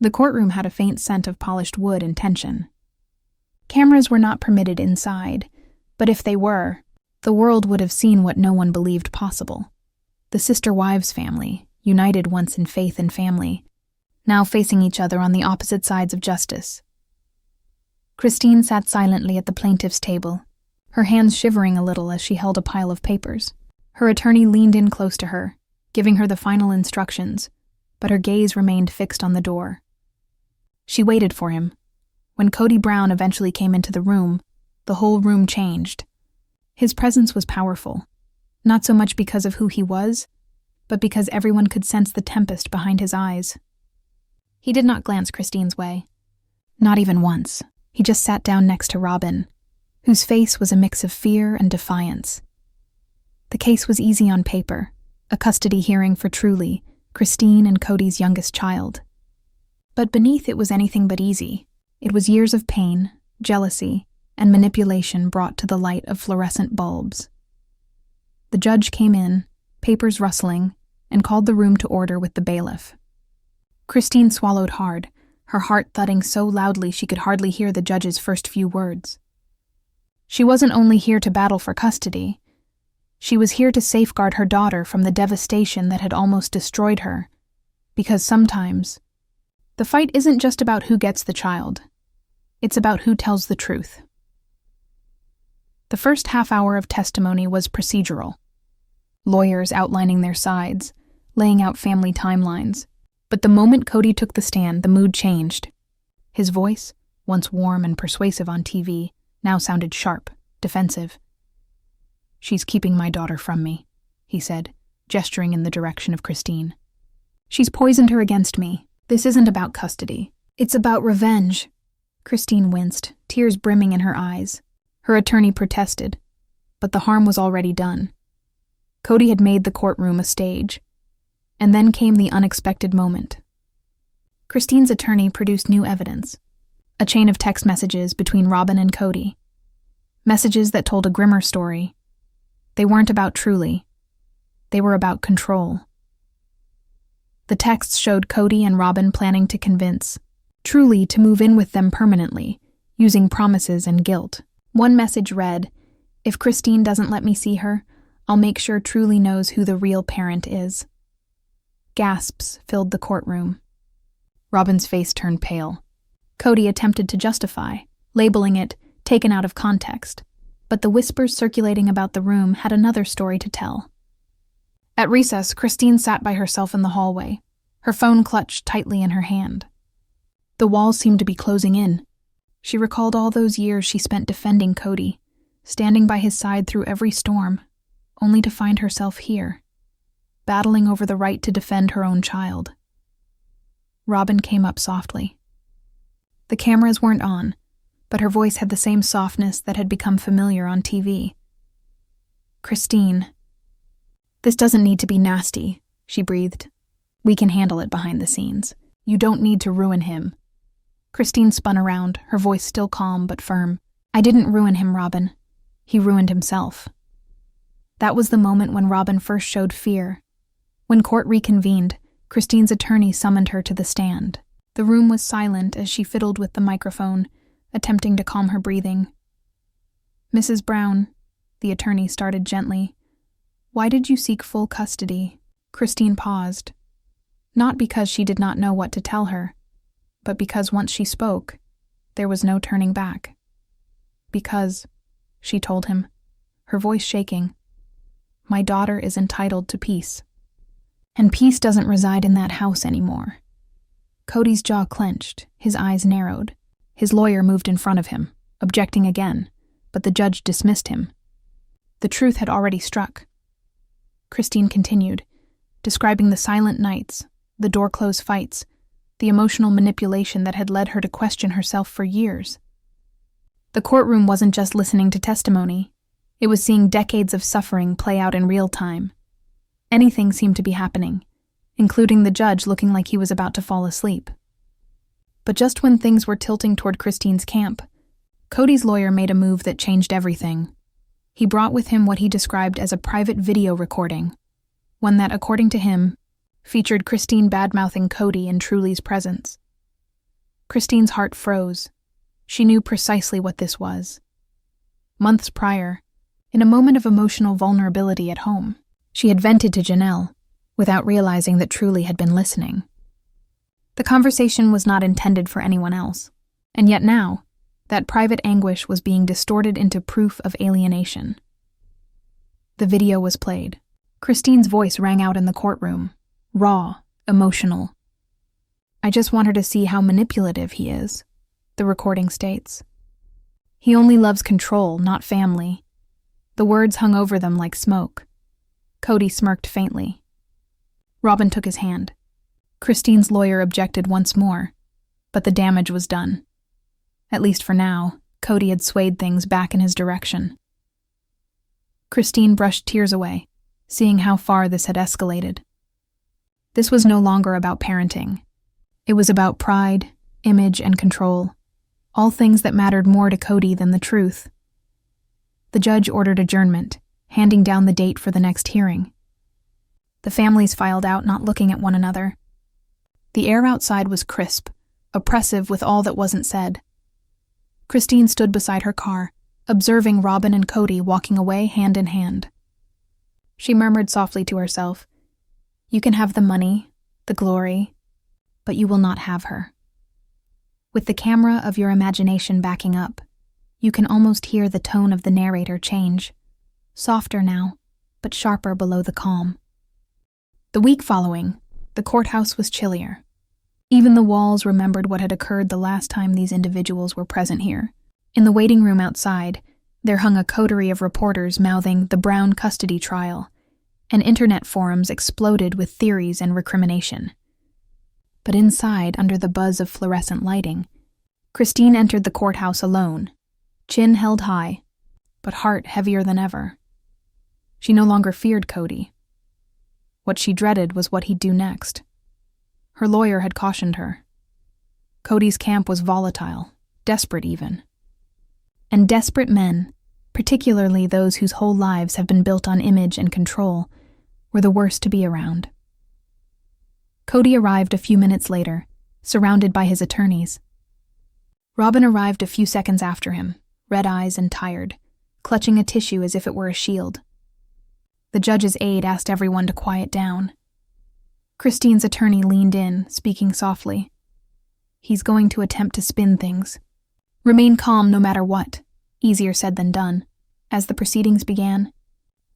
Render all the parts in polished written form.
The courtroom had a faint scent of polished wood and tension. Cameras were not permitted inside, but if they were, the world would have seen what no one believed possible. The sister-wives family, united once in faith and family, now facing each other on the opposite sides of justice. Christine sat silently at the plaintiff's table, her hands shivering a little as she held a pile of papers. Her attorney leaned in close to her, giving her the final instructions, but her gaze remained fixed on the door. She waited for him. When Kody Brown eventually came into the room, the whole room changed. His presence was powerful, not so much because of who he was, but because everyone could sense the tempest behind his eyes. He did not glance Christine's way. Not even once. He just sat down next to Robin, whose face was a mix of fear and defiance. The case was easy on paper, a custody hearing for Truly, Christine and Kody's youngest child. But beneath it was anything but easy. It was years of pain, jealousy, and manipulation brought to the light of fluorescent bulbs. The judge came in, papers rustling, and called the room to order with the bailiff. Christine swallowed hard, her heart thudding so loudly she could hardly hear the judge's first few words. She wasn't only here to battle for custody. She was here to safeguard her daughter from the devastation that had almost destroyed her, because sometimes the fight isn't just about who gets the child. It's about who tells the truth. The first half hour of testimony was procedural. Lawyers outlining their sides, laying out family timelines. But the moment Kody took the stand, the mood changed. His voice, once warm and persuasive on TV, now sounded sharp, defensive. "She's keeping my daughter from me," he said, gesturing in the direction of Christine. "She's poisoned her against me. This isn't about custody. It's about revenge." Christine winced, tears brimming in her eyes. Her attorney protested, but the harm was already done. Kody had made the courtroom a stage. And then came the unexpected moment. Christine's attorney produced new evidence. A chain of text messages between Robin and Kody. Messages that told a grimmer story. They weren't about Truly. They were about control. The texts showed Kody and Robin planning to convince Truly to move in with them permanently, using promises and guilt. One message read, "If Christine doesn't let me see her, I'll make sure Truly knows who the real parent is." Gasps filled the courtroom. Robin's face turned pale. Kody attempted to justify, labeling it taken out of context, but the whispers circulating about the room had another story to tell. At recess, Christine sat by herself in the hallway, her phone clutched tightly in her hand. The walls seemed to be closing in. She recalled all those years she spent defending Kody, standing by his side through every storm, only to find herself here, battling over the right to defend her own child. Robin came up softly. The cameras weren't on, but her voice had the same softness that had become familiar on TV. "Christine, this doesn't need to be nasty," she breathed. "We can handle it behind the scenes. You don't need to ruin him." Christine spun around, her voice still calm but firm. "I didn't ruin him, Robin. He ruined himself." That was the moment when Robin first showed fear. When court reconvened, Christine's attorney summoned her to the stand. The room was silent as she fiddled with the microphone, attempting to calm her breathing. "Mrs. Brown," the attorney started gently, "why did you seek full custody?" Christine paused. Not because she did not know what to tell her, but because once she spoke, there was no turning back. "Because," she told him, her voice shaking, "my daughter is entitled to peace. And peace doesn't reside in that house anymore." Kody's jaw clenched, his eyes narrowed. His lawyer moved in front of him, objecting again, but the judge dismissed him. The truth had already struck. Christine continued, describing the silent nights, the door-closed fights, the emotional manipulation that had led her to question herself for years. The courtroom wasn't just listening to testimony. It was seeing decades of suffering play out in real time. Anything seemed to be happening, including the judge looking like he was about to fall asleep. But just when things were tilting toward Christine's camp, Kody's lawyer made a move that changed everything. He brought with him what he described as a private video recording, one that, according to him, featured Christine badmouthing Kody in Truly's presence. Christine's heart froze. She knew precisely what this was. Months prior, in a moment of emotional vulnerability at home, she had vented to Janelle, without realizing that Truly had been listening. The conversation was not intended for anyone else, and yet now, that private anguish was being distorted into proof of alienation. The video was played. Christine's voice rang out in the courtroom, raw, emotional. "I just want her to see how manipulative he is," the recording states. "He only loves control, not family." The words hung over them like smoke. Kody smirked faintly. Robin took his hand. Christine's lawyer objected once more, but the damage was done. At least for now, Kody had swayed things back in his direction. Christine brushed tears away, seeing how far this had escalated. This was no longer about parenting. It was about pride, image, and control, all things that mattered more to Kody than the truth. The judge ordered adjournment, handing down the date for the next hearing. The families filed out, not looking at one another. The air outside was crisp, oppressive with all that wasn't said. Christine stood beside her car, observing Robin and Kody walking away hand in hand. She murmured softly to herself, "You can have the money, the glory, but you will not have her." With the camera of your imagination backing up, you can almost hear the tone of the narrator change, softer now, but sharper below the calm. The week following, the courthouse was chillier. Even the walls remembered what had occurred the last time these individuals were present here. In the waiting room outside, there hung a coterie of reporters mouthing the Brown custody trial, and internet forums exploded with theories and recrimination. But inside, under the buzz of fluorescent lighting, Christine entered the courthouse alone, chin held high, but heart heavier than ever. She no longer feared Kody. What she dreaded was what he'd do next. Her lawyer had cautioned her. Kody's camp was volatile, desperate even. And desperate men, particularly those whose whole lives have been built on image and control, were the worst to be around. Kody arrived a few minutes later, surrounded by his attorneys. Robin arrived a few seconds after him, red eyes and tired, clutching a tissue as if it were a shield. The judge's aide asked everyone to quiet down. Christine's attorney leaned in, speaking softly. "He's going to attempt to spin things. Remain calm no matter what," easier said than done. As the proceedings began,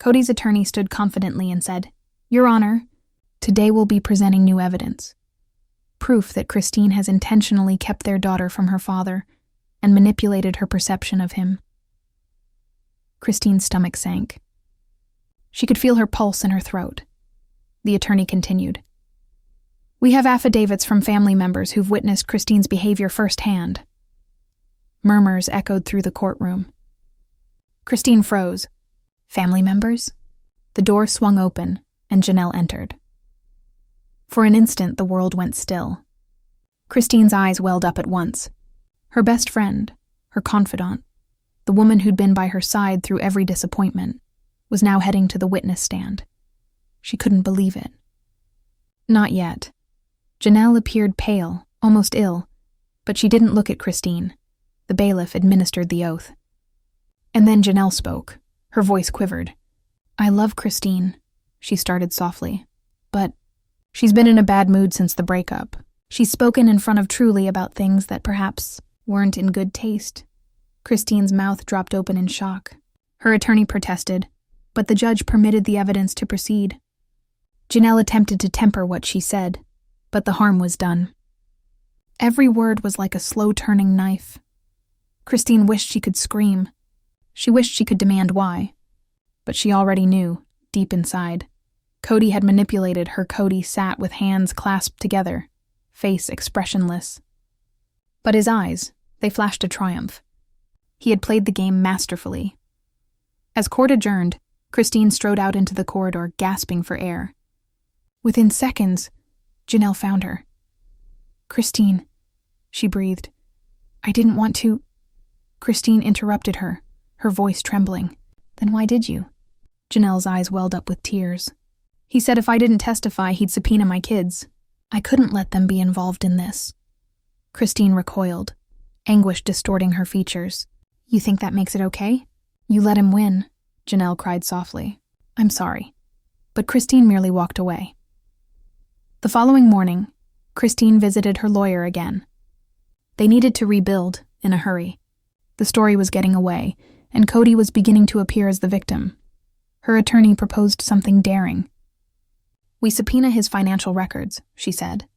Kody's attorney stood confidently and said, "Your Honor, today we'll be presenting new evidence. Proof that Christine has intentionally kept their daughter from her father and manipulated her perception of him." Christine's stomach sank. She could feel her pulse in her throat. The attorney continued. "We have affidavits from family members who've witnessed Christine's behavior firsthand." Murmurs echoed through the courtroom. Christine froze. Family members? The door swung open, and Janelle entered. For an instant, the world went still. Christine's eyes welled up at once. Her best friend, her confidant, the woman who'd been by her side through every disappointment, was now heading to the witness stand. She couldn't believe it. Not yet. Janelle appeared pale, almost ill, but she didn't look at Christine. The bailiff administered the oath. And then Janelle spoke. Her voice quivered. "I love Christine," she started softly, "but she's been in a bad mood since the breakup. She's spoken in front of Truly about things that perhaps weren't in good taste." Christine's mouth dropped open in shock. Her attorney protested, but the judge permitted the evidence to proceed. Janelle attempted to temper what she said, but the harm was done. Every word was like a slow-turning knife. Christine wished she could scream. She wished she could demand why. But she already knew, deep inside. Kody had manipulated her. Kody sat with hands clasped together, face expressionless. But his eyes, they flashed a triumph. He had played the game masterfully. As court adjourned, Christine strode out into the corridor, gasping for air. Within seconds, Janelle found her. "Christine," she breathed. "I didn't want to—" Christine interrupted her, her voice trembling. "Then why did you?" Janelle's eyes welled up with tears. "He said if I didn't testify, he'd subpoena my kids. I couldn't let them be involved in this." Christine recoiled, anguish distorting her features. You think that makes it okay? You let him win, Janelle cried softly. I'm sorry. But Christine merely walked away. The following morning, Christine visited her lawyer again. They needed to rebuild in a hurry. The story was getting away, and Kody was beginning to appear as the victim. Her attorney proposed something daring. We subpoena his financial records, she said.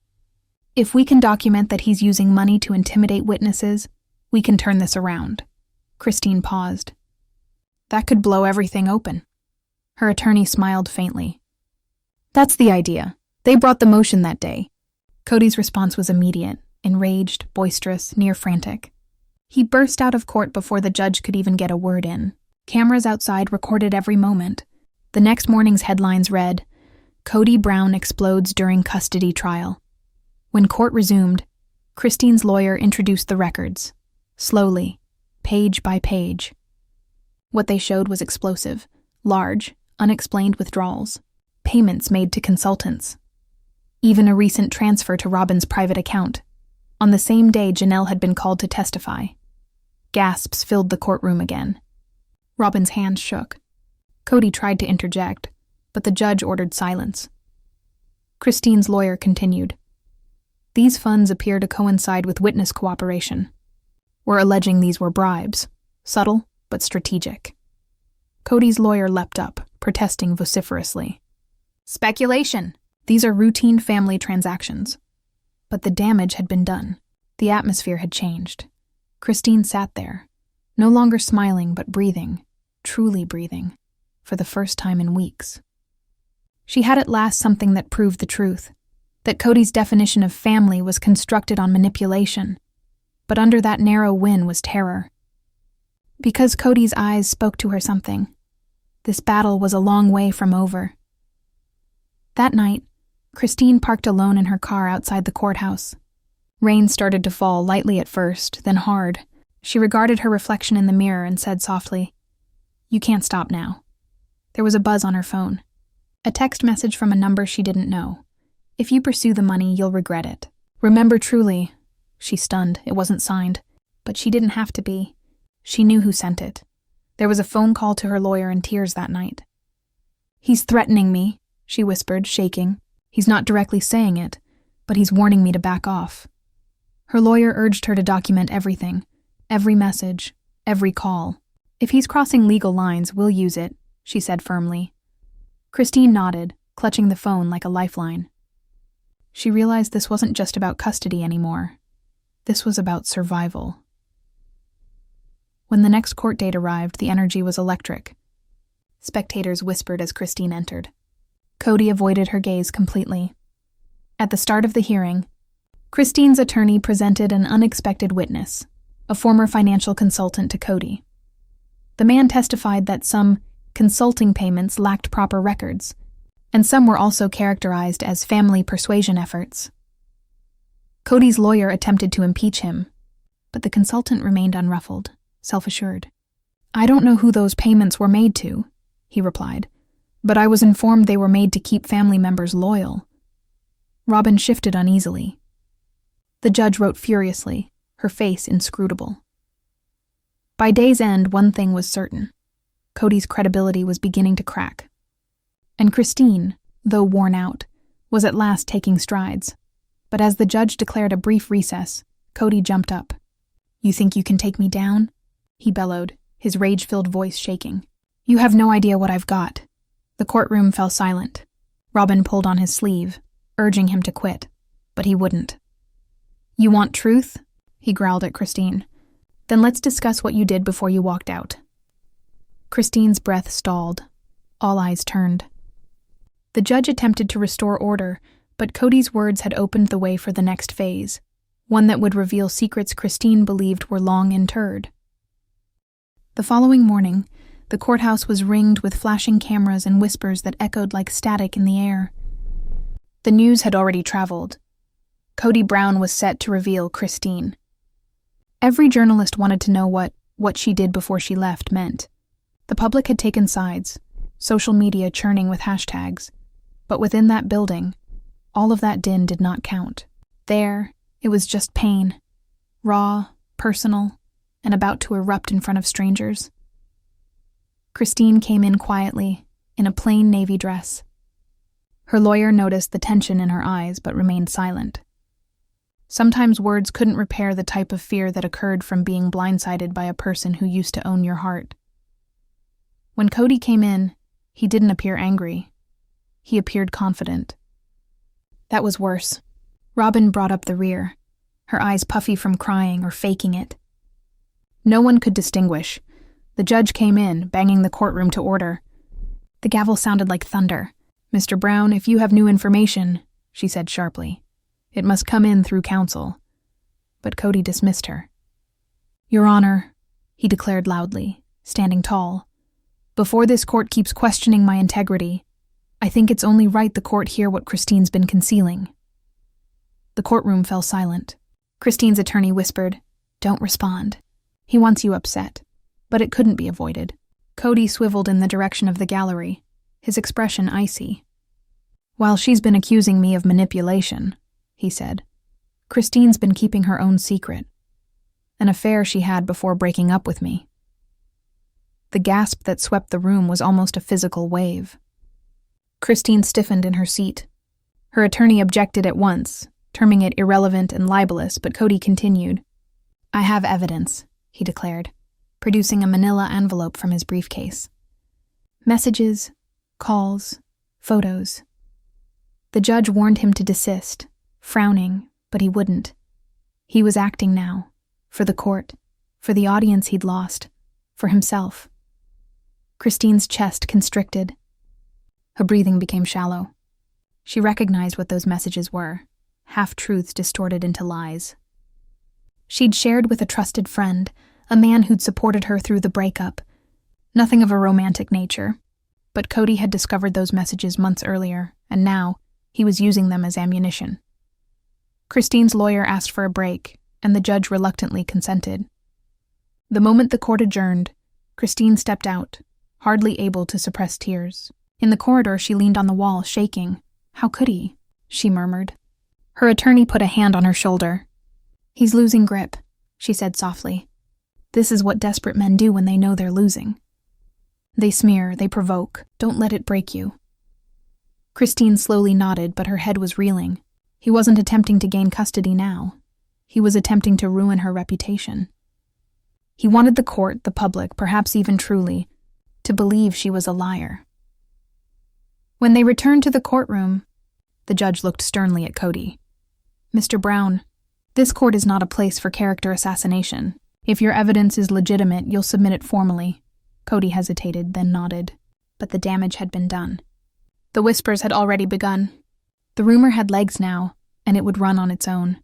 If we can document that he's using money to intimidate witnesses, we can turn this around. Christine paused. That could blow everything open. Her attorney smiled faintly. That's the idea. They brought the motion that day. Kody's response was immediate, enraged, boisterous, near frantic. He burst out of court before the judge could even get a word in. Cameras outside recorded every moment. The next morning's headlines read, Kody Brown explodes during custody trial. When court resumed, Christine's lawyer introduced the records, slowly, page by page. What they showed was explosive, large, unexplained withdrawals, payments made to consultants, even a recent transfer to Robin's private account. On the same day, Janelle had been called to testify. Gasps filled the courtroom again. Robin's hands shook. Kody tried to interject, but the judge ordered silence. Christine's lawyer continued. These funds appear to coincide with witness cooperation. We're alleging these were bribes, subtle but strategic. Kody's lawyer leapt up, protesting vociferously. Speculation! These are routine family transactions. But the damage had been done. The atmosphere had changed. Christine sat there, no longer smiling but breathing, truly breathing, for the first time in weeks. She had at last something that proved the truth, that Kody's definition of family was constructed on manipulation, but under that narrow win was terror. Because Kody's eyes spoke to her something, this battle was a long way from over. That night, Christine parked alone in her car outside the courthouse. Rain started to fall lightly at first, then hard. She regarded her reflection in the mirror and said softly, You can't stop now. There was a buzz on her phone. A text message from a number she didn't know. If you pursue the money, you'll regret it. Remember truly. She stunned. It wasn't signed. But she didn't have to be. She knew who sent it. There was a phone call to her lawyer in tears that night. He's threatening me, she whispered, shaking. He's not directly saying it, but he's warning me to back off. Her lawyer urged her to document everything, every message, every call. If he's crossing legal lines, we'll use it, she said firmly. Christine nodded, clutching the phone like a lifeline. She realized this wasn't just about custody anymore. This was about survival. When the next court date arrived, the energy was electric. Spectators whispered as Christine entered. Kody avoided her gaze completely. At the start of the hearing, Christine's attorney presented an unexpected witness, a former financial consultant to Kody. The man testified that some consulting payments lacked proper records, and some were also characterized as family persuasion efforts. Kody's lawyer attempted to impeach him, but the consultant remained unruffled, self-assured. I don't know who those payments were made to, he replied, but I was informed they were made to keep family members loyal. Robin shifted uneasily. The judge wrote furiously, her face inscrutable. By day's end, one thing was certain. Kody's credibility was beginning to crack. And Christine, though worn out, was at last taking strides. But as the judge declared a brief recess, Kody jumped up. You think you can take me down? He bellowed, his rage-filled voice shaking. You have no idea what I've got. The courtroom fell silent. Robin pulled on his sleeve, urging him to quit, but he wouldn't. You want truth? He growled at Christine. Then let's discuss what you did before you walked out. Christine's breath stalled. All eyes turned. The judge attempted to restore order, but Kody's words had opened the way for the next phase, one that would reveal secrets Christine believed were long interred. The following morning, the courthouse was ringed with flashing cameras and whispers that echoed like static in the air. The news had already traveled. Kody Brown was set to reveal Christine. Every journalist wanted to know what she did before she left meant. The public had taken sides, social media churning with hashtags. But within that building, all of that din did not count. There, it was just pain, raw, personal, and about to erupt in front of strangers. Christine came in quietly, in a plain navy dress. Her lawyer noticed the tension in her eyes but remained silent. Sometimes words couldn't repair the type of fear that occurred from being blindsided by a person who used to own your heart. When Kody came in, he didn't appear angry. He appeared confident. That was worse. Robin brought up the rear, her eyes puffy from crying or faking it. No one could distinguish. The judge came in, banging the courtroom to order. The gavel sounded like thunder. "Mr. Brown, if you have new information," she said sharply, "it must come in through counsel." But Kody dismissed her. "Your Honor," he declared loudly, standing tall, "before this court keeps questioning my integrity, I think it's only right the court hear what Christine's been concealing." The courtroom fell silent. Christine's attorney whispered, "Don't respond. He wants you upset." But it couldn't be avoided. Kody swiveled in the direction of the gallery, his expression icy. "While she's been accusing me of manipulation," he said, "Christine's been keeping her own secret. An affair she had before breaking up with me." The gasp that swept the room was almost a physical wave. Christine stiffened in her seat. Her attorney objected at once, terming it irrelevant and libelous, but Kody continued. "I have evidence," he declared, producing a manila envelope from his briefcase. Messages, calls, photos. The judge warned him to desist, frowning, but he wouldn't. He was acting now, for the court, for the audience he'd lost, for himself. Christine's chest constricted. Her breathing became shallow. She recognized what those messages were, half-truths distorted into lies. She'd shared with a trusted friend, a man who'd supported her through the breakup. Nothing of a romantic nature, but Kody had discovered those messages months earlier, and now he was using them as ammunition. Christine's lawyer asked for a break, and the judge reluctantly consented. The moment the court adjourned, Christine stepped out, hardly able to suppress tears. In the corridor, she leaned on the wall, shaking. "How could he?" she murmured. Her attorney put a hand on her shoulder. "He's losing grip," she said softly. "This is what desperate men do when they know they're losing. They smear, they provoke. Don't let it break you." Christine slowly nodded, but her head was reeling. He wasn't attempting to gain custody now. He was attempting to ruin her reputation. He wanted the court, the public, perhaps even truly, to believe she was a liar. When they returned to the courtroom, the judge looked sternly at Kody. "Mr. Brown, this court is not a place for character assassination. If your evidence is legitimate, you'll submit it formally." Kody hesitated, then nodded. But the damage had been done. The whispers had already begun. The rumor had legs now, and it would run on its own.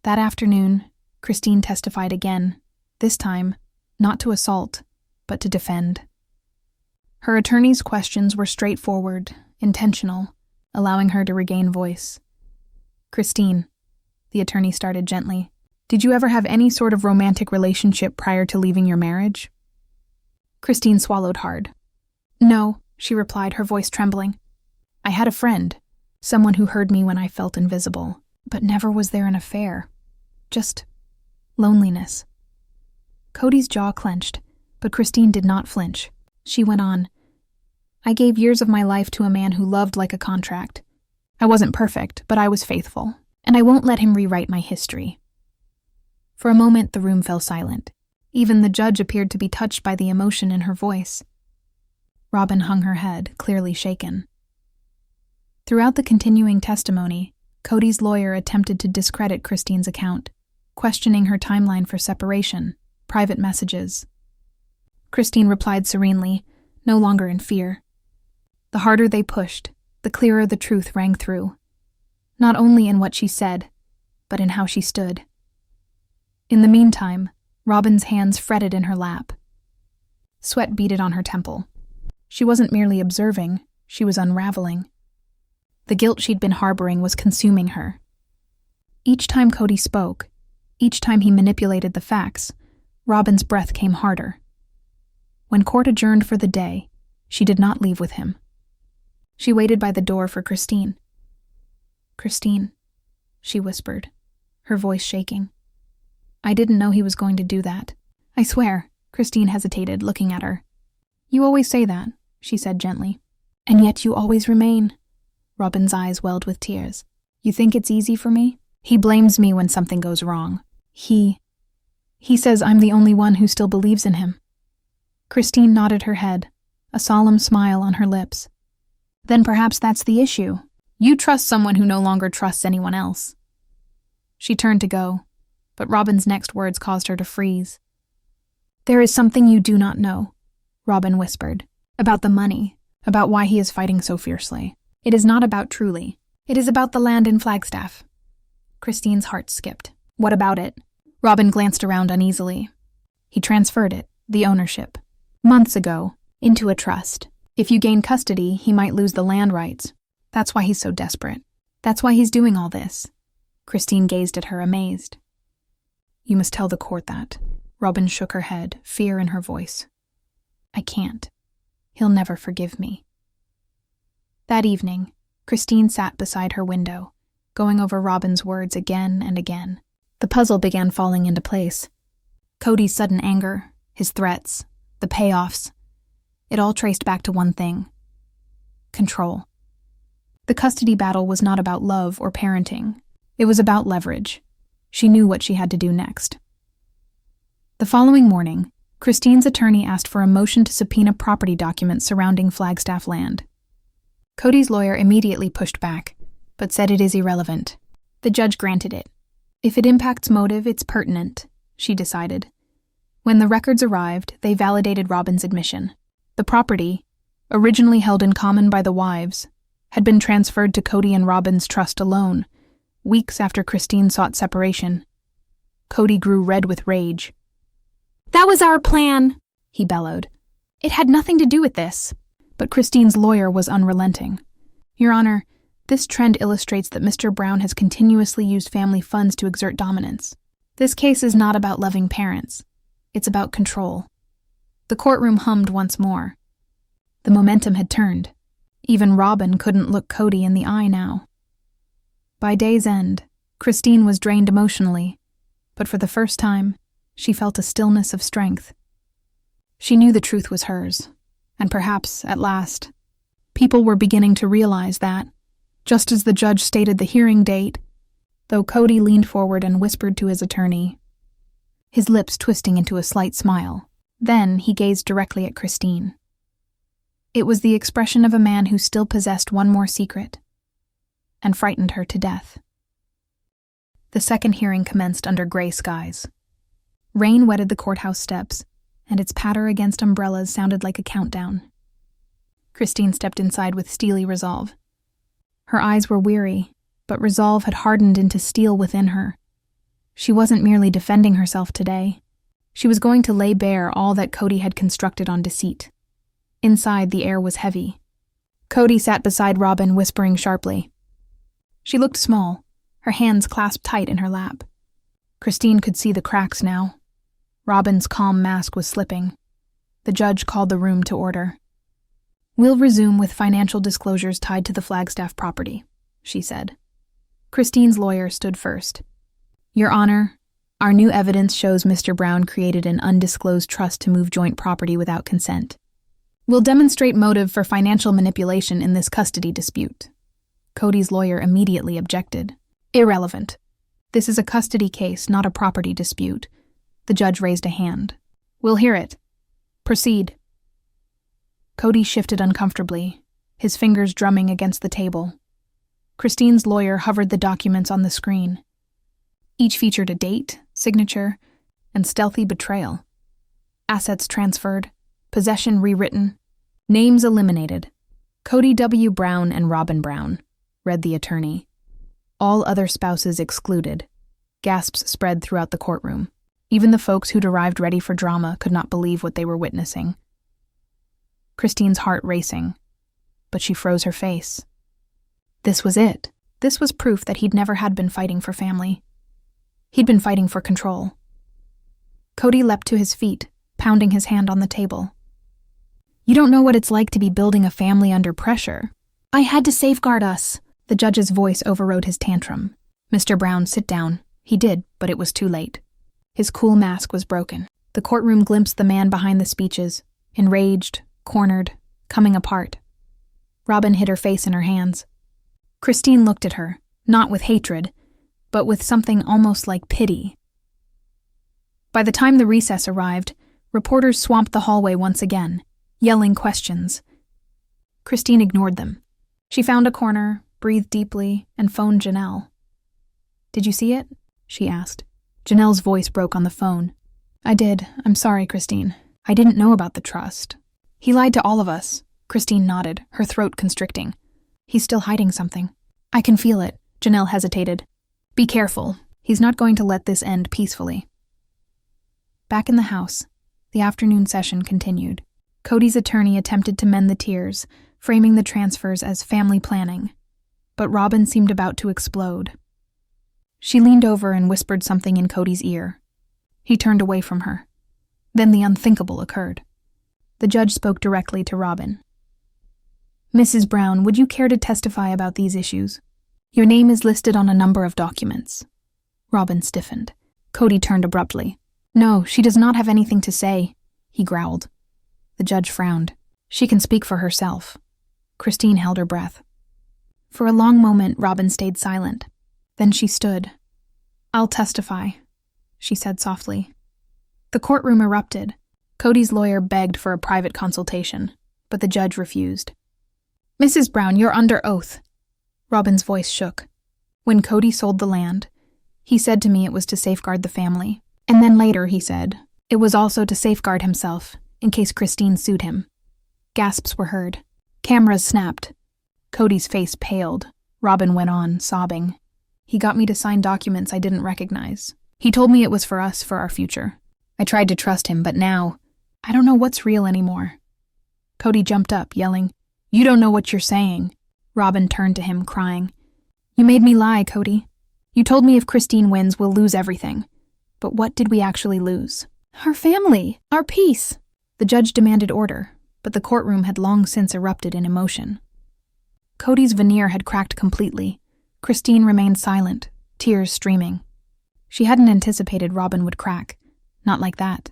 That afternoon, Christine testified again, this time, not to assault, but to defend. Her attorney's questions were straightforward, intentional, allowing her to regain voice. "Christine," the attorney started gently, "did you ever have any sort of romantic relationship prior to leaving your marriage?" Christine swallowed hard. "No," she replied, her voice trembling. "I had a friend, someone who heard me when I felt invisible, but never was there an affair. Just loneliness." Kody's jaw clenched, but Christine did not flinch. She went on. "I gave years of my life to a man who loved like a contract. I wasn't perfect, but I was faithful, and I won't let him rewrite my history." For a moment, the room fell silent. Even the judge appeared to be touched by the emotion in her voice. Robin hung her head, clearly shaken. Throughout the continuing testimony, Kody's lawyer attempted to discredit Christine's account, questioning her timeline for separation, private messages. Christine replied serenely, no longer in fear. The harder they pushed, the clearer the truth rang through, not only in what she said, but in how she stood. In the meantime, Robin's hands fretted in her lap. Sweat beaded on her temple. She wasn't merely observing, she was unraveling. The guilt she'd been harboring was consuming her. Each time Kody spoke, each time he manipulated the facts, Robin's breath came harder. When court adjourned for the day, she did not leave with him. She waited by the door for Christine. "Christine," she whispered, her voice shaking. I didn't know he was going to do that. I swear, Christine hesitated, looking at her. You always say that, she said gently. And yet you always remain. Robin's eyes welled with tears. You think it's easy for me? He blames me when something goes wrong. He says I'm the only one who still believes in him. Christine nodded her head, a solemn smile on her lips. Then perhaps that's the issue. You trust someone who no longer trusts anyone else. She turned to go, but Robin's next words caused her to freeze. There is something you do not know, Robin whispered, about the money, about why he is fighting so fiercely. It is not about Truly. It is about the land in Flagstaff. Christine's heart skipped. What about it? Robin glanced around uneasily. He transferred it, the ownership, months ago, into a trust. If you gain custody, he might lose the land rights. That's why he's so desperate. That's why he's doing all this. Christine gazed at her, amazed. You must tell the court that. Robin shook her head, fear in her voice. I can't. He'll never forgive me. That evening, Christine sat beside her window, going over Robin's words again and again. The puzzle began falling into place. Kody's sudden anger, his threats, the payoffs. It all traced back to one thing. Control. The custody battle was not about love or parenting. It was about leverage. She knew what she had to do next. The following morning, Christine's attorney asked for a motion to subpoena property documents surrounding Flagstaff land. Kody's lawyer immediately pushed back, but said it is irrelevant. The judge granted it. If it impacts motive, it's pertinent, she decided. When the records arrived, they validated Robin's admission. The property, originally held in common by the wives, had been transferred to Kody and Robin's trust alone, weeks after Christine sought separation. Kody grew red with rage. That was our plan, he bellowed. It had nothing to do with this. But Christine's lawyer was unrelenting. Your Honor, this trend illustrates that Mr. Brown has continuously used family funds to exert dominance. This case is not about loving parents. It's about control. The courtroom hummed once more. The momentum had turned. Even Robin couldn't look Kody in the eye now. By day's end, Christine was drained emotionally, but for the first time, she felt a stillness of strength. She knew the truth was hers, and perhaps, at last, people were beginning to realize that, just as the judge stated the hearing date, though Kody leaned forward and whispered to his attorney, his lips twisting into a slight smile. Then he gazed directly at Christine. It was the expression of a man who still possessed one more secret, and frightened her to death. The second hearing commenced under gray skies. Rain wetted the courthouse steps, and its patter against umbrellas sounded like a countdown. Christine stepped inside with steely resolve. Her eyes were weary, but resolve had hardened into steel within her. She wasn't merely defending herself today. She was going to lay bare all that Kody had constructed on deceit. Inside, the air was heavy. Kody sat beside Robin, whispering sharply. She looked small, her hands clasped tight in her lap. Christine could see the cracks now. Robin's calm mask was slipping. The judge called the room to order. We'll resume with financial disclosures tied to the Flagstaff property, she said. Christine's lawyer stood first. Your Honor, our new evidence shows Mr. Brown created an undisclosed trust to move joint property without consent. We'll demonstrate motive for financial manipulation in this custody dispute. Kody's lawyer immediately objected. Irrelevant. This is a custody case, not a property dispute. The judge raised a hand. We'll hear it. Proceed. Kody shifted uncomfortably, his fingers drumming against the table. Christine's lawyer hovered the documents on the screen. Each featured a date, signature, and stealthy betrayal. Assets transferred, possession rewritten, names eliminated. Kody W. Brown and Robin Brown, read the attorney. All other spouses excluded. Gasps spread throughout the courtroom. Even the folks who'd arrived ready for drama could not believe what they were witnessing. Christine's heart racing, but she froze her face. This was it. This was proof that he'd never had been fighting for family. He'd been fighting for control. Kody leapt to his feet, pounding his hand on the table. You don't know what it's like to be building a family under pressure. I had to safeguard us. The judge's voice overrode his tantrum. Mr. Brown, sit down. He did, but it was too late. His cool mask was broken. The courtroom glimpsed the man behind the speeches, enraged, cornered, coming apart. Robin hid her face in her hands. Christine looked at her, not with hatred, but with something almost like pity. By the time the recess arrived, reporters swamped the hallway once again, yelling questions. Christine ignored them. She found a corner, breathed deeply, and phoned Janelle. "Did you see it?" she asked. Janelle's voice broke on the phone. "I did. I'm sorry, Christine. I didn't know about the trust. He lied to all of us." Christine nodded, her throat constricting. "He's still hiding something." "I can feel it," Janelle hesitated. "Be careful. He's not going to let this end peacefully." Back in the house, the afternoon session continued. Kody's attorney attempted to mend the tears, framing the transfers as family planning. But Robin seemed about to explode. She leaned over and whispered something in Kody's ear. He turned away from her. Then the unthinkable occurred. The judge spoke directly to Robin. "Mrs. Brown, would you care to testify about these issues? Your name is listed on a number of documents." Robin stiffened. Kody turned abruptly. "No, she does not have anything to say," he growled. The judge frowned. "She can speak for herself." Christine held her breath. For a long moment, Robin stayed silent. Then she stood. "I'll testify," she said softly. The courtroom erupted. Kody's lawyer begged for a private consultation, but the judge refused. "Mrs. Brown, you're under oath." Robin's voice shook. "When Kody sold the land, he said to me it was to safeguard the family. And then later, he said, it was also to safeguard himself, in case Christine sued him." Gasps were heard. Cameras snapped. Kody's face paled. Robin went on, sobbing. "He got me to sign documents I didn't recognize. He told me it was for us, for our future. I tried to trust him, but now, I don't know what's real anymore." Kody jumped up, yelling, "You don't know what you're saying." Robin turned to him, crying, "You made me lie, Kody. You told me if Christine wins, we'll lose everything. But what did we actually lose?" "Our family, our peace." The judge demanded order, but the courtroom had long since erupted in emotion. Kody's veneer had cracked completely. Christine remained silent, tears streaming. She hadn't anticipated Robin would crack. Not like that.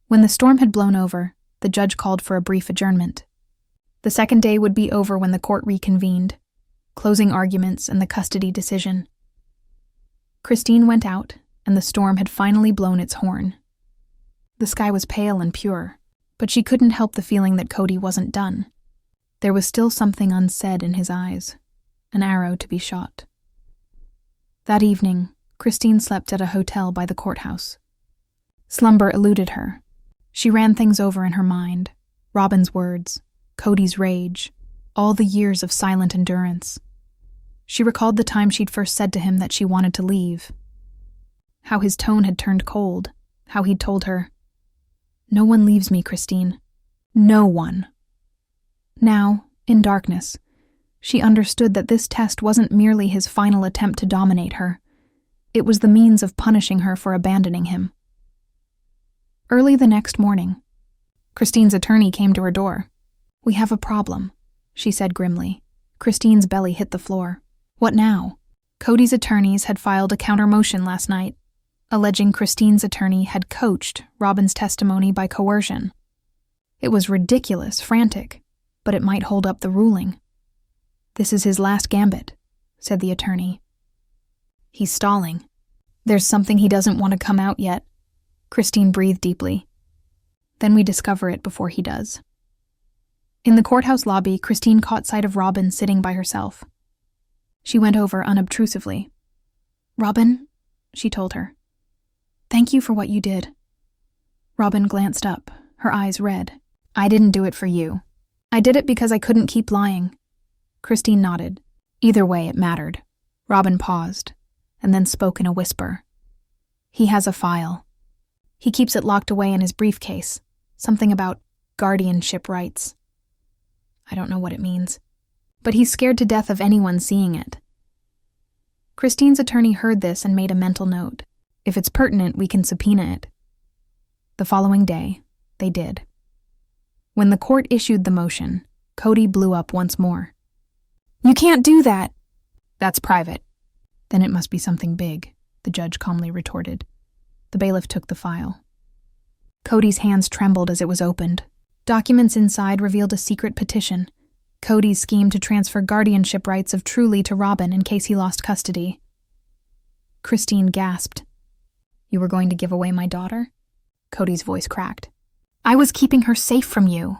When the storm had blown over, the judge called for a brief adjournment. The second day would be over when the court reconvened, closing arguments and the custody decision. Christine went out, and the storm had finally blown its horn. The sky was pale and pure, but she couldn't help the feeling that Kody wasn't done. There was still something unsaid in his eyes, an arrow to be shot. That evening, Christine slept at a hotel by the courthouse. Slumber eluded her. She ran things over in her mind, Robin's words, Kody's rage, all the years of silent endurance. She recalled the time she'd first said to him that she wanted to leave. How his tone had turned cold, how he'd told her, "No one leaves me, Christine. No one." Now, in darkness, she understood that this test wasn't merely his final attempt to dominate her. It was the means of punishing her for abandoning him. Early the next morning, Christine's attorney came to her door. "We have a problem," she said grimly. Christine's belly hit the floor. What now? Kody's attorneys had filed a counter-motion last night, alleging Christine's attorney had coached Robin's testimony by coercion. It was ridiculous, frantic, but it might hold up the ruling. "This is his last gambit," said the attorney. "He's stalling. There's something he doesn't want to come out yet." Christine breathed deeply. "Then we discover it before he does." In the courthouse lobby, Christine caught sight of Robin sitting by herself. She went over unobtrusively. "Robin," she told her, "thank you for what you did." Robin glanced up, her eyes red. "I didn't do it for you. I did it because I couldn't keep lying." Christine nodded. Either way, it mattered. Robin paused, and then spoke in a whisper. "He has a file. He keeps it locked away in his briefcase. Something about guardianship rights. I don't know what it means. But he's scared to death of anyone seeing it." Christine's attorney heard this and made a mental note. If it's pertinent, we can subpoena it. The following day, they did. When the court issued the motion, Kody blew up once more. "You can't do that." "That's private." "Then it must be something big," the judge calmly retorted. The bailiff took the file. Cody's hands trembled as it was opened. Documents inside revealed a secret petition, Cody's scheme to transfer guardianship rights of Truly to Robin in case he lost custody. Christine gasped. "You were going to give away my daughter?" Cody's voice cracked. "I was keeping her safe from you."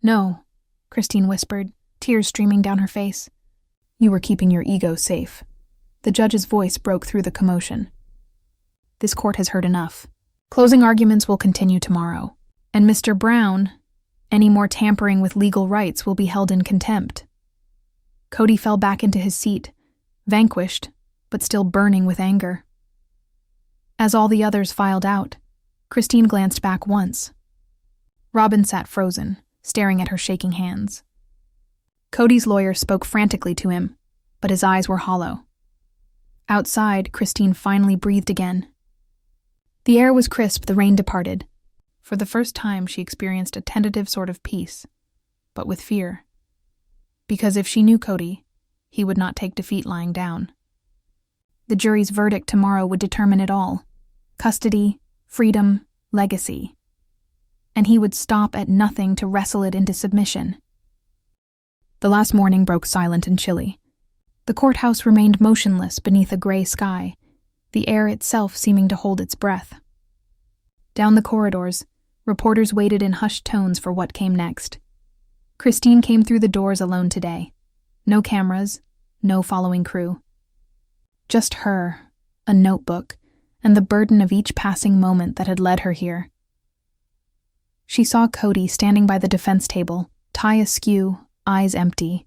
"No," Christine whispered, tears streaming down her face. "You were keeping your ego safe." The judge's voice broke through the commotion. "This court has heard enough. Closing arguments will continue tomorrow. And Mr. Brown, any more tampering with legal rights will be held in contempt." Kody fell back into his seat, vanquished, but still burning with anger. As all the others filed out, Christine glanced back once. Robin sat frozen, staring at her shaking hands. Cody's lawyer spoke frantically to him, but his eyes were hollow. Outside, Christine finally breathed again. The air was crisp, the rain departed. For the first time, she experienced a tentative sort of peace, but with fear. Because if she knew Kody, he would not take defeat lying down. The jury's verdict tomorrow would determine it all: custody, freedom, legacy. And he would stop at nothing to wrestle it into submission. The last morning broke silent and chilly. The courthouse remained motionless beneath a gray sky, the air itself seeming to hold its breath. Down the corridors, reporters waited in hushed tones for what came next. Christine came through the doors alone today. No cameras, no following crew. Just her, a notebook, and the burden of each passing moment that had led her here. She saw Kody standing by the defense table, tie askew, eyes empty.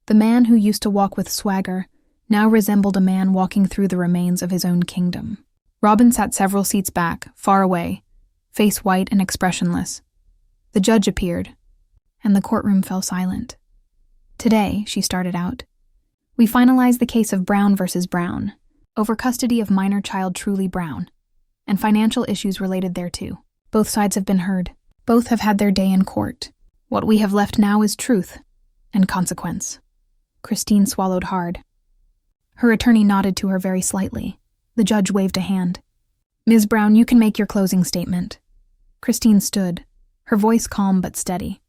The man who used to walk with swagger now resembled a man walking through the remains of his own kingdom. Robin sat several seats back, far away, face white and expressionless. The judge appeared, and the courtroom fell silent. "Today," she started out, "we finalized the case of Brown versus Brown, over custody of minor child Truly Brown, and financial issues related thereto. Both sides have been heard. Both have had their day in court. What we have left now is truth and consequence." Christine swallowed hard. Her attorney nodded to her very slightly. The judge waved a hand. "Ms. Brown, you can make your closing statement." Christine stood, her voice calm but steady.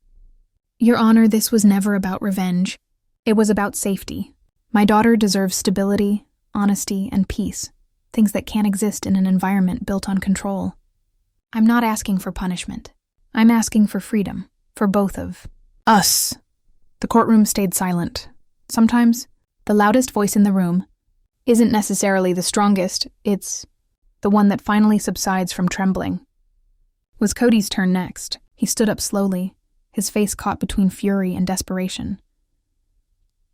"Your Honor, this was never about revenge. It was about safety. My daughter deserves stability, honesty, and peace, things that can't exist in an environment built on control. I'm not asking for punishment. I'm asking for freedom, for both of us." The courtroom stayed silent. Sometimes, the loudest voice in the room isn't necessarily the strongest, it's the one that finally subsides from trembling. It was Cody's turn next. He stood up slowly, his face caught between fury and desperation.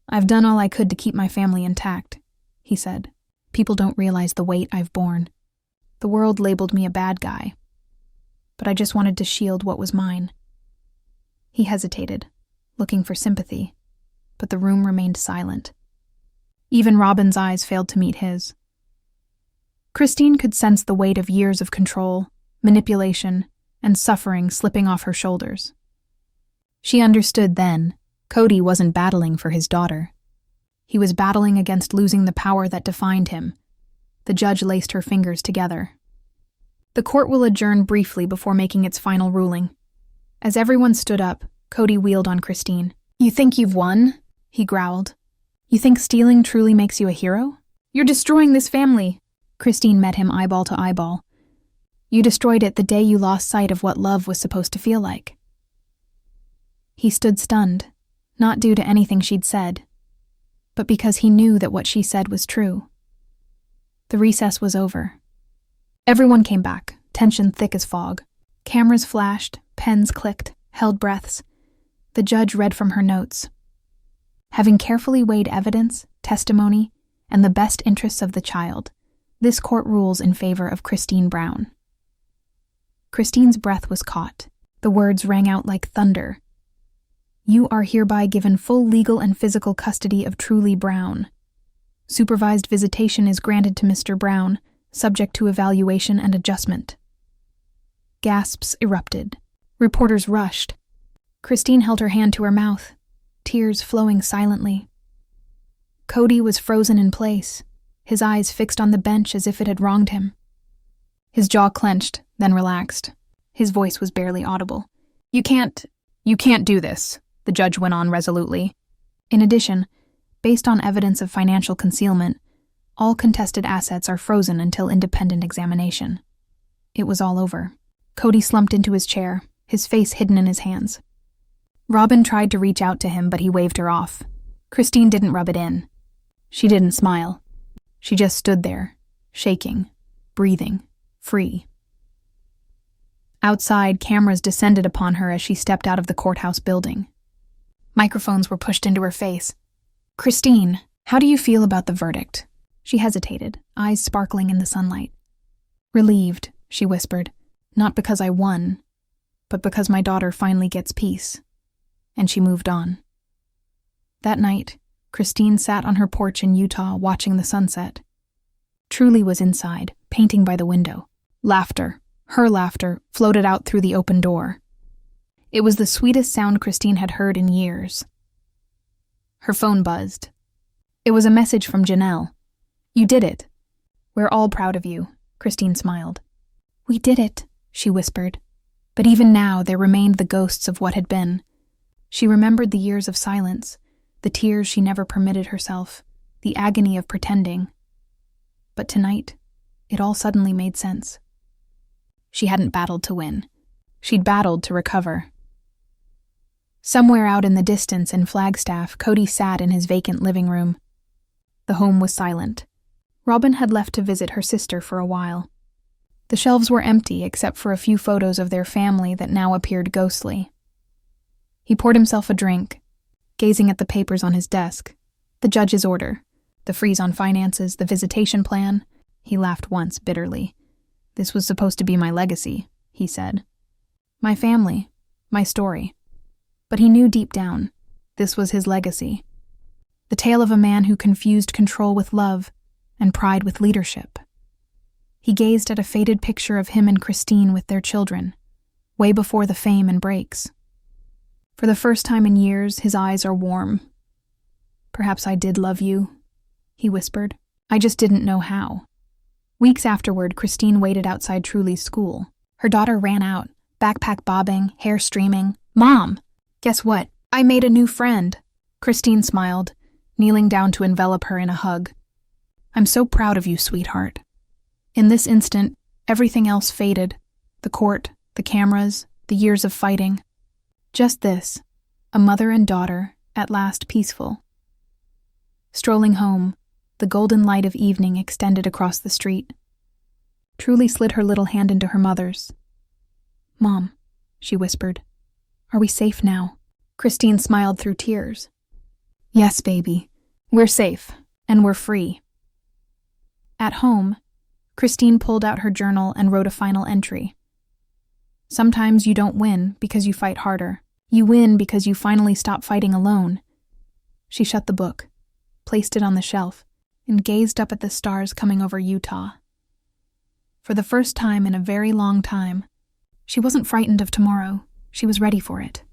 "I've done all I could to keep my family intact," he said. "People don't realize the weight I've borne. The world labeled me a bad guy, but I just wanted to shield what was mine." He hesitated, looking for sympathy, but the room remained silent. Even Robin's eyes failed to meet his. Christine could sense the weight of years of control, manipulation, and suffering slipping off her shoulders. She understood then, Kody wasn't battling for his daughter. He was battling against losing the power that defined him. The judge laced her fingers together. "The court will adjourn briefly before making its final ruling." As everyone stood up, Kody wheeled on Christine. "You think you've won?" he growled. "You think stealing truly makes you a hero? You're destroying this family." Christine met him eyeball to eyeball. "You destroyed it the day you lost sight of what love was supposed to feel like." He stood stunned, not due to anything she'd said, but because he knew that what she said was true. The recess was over. Everyone came back, tension thick as fog. Cameras flashed, pens clicked, held breaths. The judge read from her notes. "Having carefully weighed evidence, testimony, and the best interests of the child, this court rules in favor of Christine Brown." Christine's breath was caught. The words rang out like thunder. "You are hereby given full legal and physical custody of Truly Brown. Supervised visitation is granted to Mr. Brown, subject to evaluation and adjustment." Gasps erupted. Reporters rushed. Christine held her hand to her mouth, tears flowing silently. Kody was frozen in place, his eyes fixed on the bench as if it had wronged him. His jaw clenched, then relaxed. His voice was barely audible. You can't do this, the judge went on resolutely. In addition, based on evidence of financial concealment, all contested assets are frozen until independent examination. It was all over. Kody slumped into his chair, his face hidden in his hands. Robin tried to reach out to him, but he waved her off. Christine didn't rub it in. She didn't smile. She just stood there, shaking, breathing, free. Outside, cameras descended upon her as she stepped out of the courthouse building. Microphones were pushed into her face. Christine, how do you feel about the verdict? She hesitated, eyes sparkling in the sunlight. Relieved, she whispered, not because I won, but because my daughter finally gets peace. And she moved on. That night, Christine sat on her porch in Utah watching the sunset. Truly was inside, painting by the window. Laughter, her laughter, floated out through the open door. It was the sweetest sound Christine had heard in years. Her phone buzzed. It was a message from Janelle. You did it. We're all proud of you, Christine smiled. We did it, she whispered. But even now there remained the ghosts of what had been. She remembered the years of silence, the tears she never permitted herself, the agony of pretending. But tonight, it all suddenly made sense. She hadn't battled to win. She'd battled to recover. Somewhere out in the distance in Flagstaff, Kody sat in his vacant living room. The home was silent. Robin had left to visit her sister for a while. The shelves were empty except for a few photos of their family that now appeared ghostly. He poured himself a drink, gazing at the papers on his desk. The judge's order, the freeze on finances, the visitation plan. He laughed once bitterly. This was supposed to be my legacy, he said. My family, my story. But he knew deep down, this was his legacy. The tale of a man who confused control with love and pride with leadership. He gazed at a faded picture of him and Christine with their children, way before the fame and breaks. For the first time in years, his eyes are warm. Perhaps I did love you, he whispered. I just didn't know how. Weeks afterward, Christine waited outside Truly's school. Her daughter ran out, backpack bobbing, hair streaming. Mom! Guess what? I made a new friend. Christine smiled, kneeling down to envelop her in a hug. I'm so proud of you, sweetheart. In this instant, everything else faded. The court, the cameras, the years of fighting. Just this, a mother and daughter, at last peaceful. Strolling home, the golden light of evening extended across the street. Truly slid her little hand into her mother's. Mom, she whispered, are we safe now? Christine smiled through tears. Yes, baby. We're safe, and we're free. At home, Christine pulled out her journal and wrote a final entry. Sometimes you don't win because you fight harder. You win because you finally stop fighting alone. She shut the book, placed it on the shelf, and gazed up at the stars coming over Utah. For the first time in a very long time, she wasn't frightened of tomorrow. She was ready for it.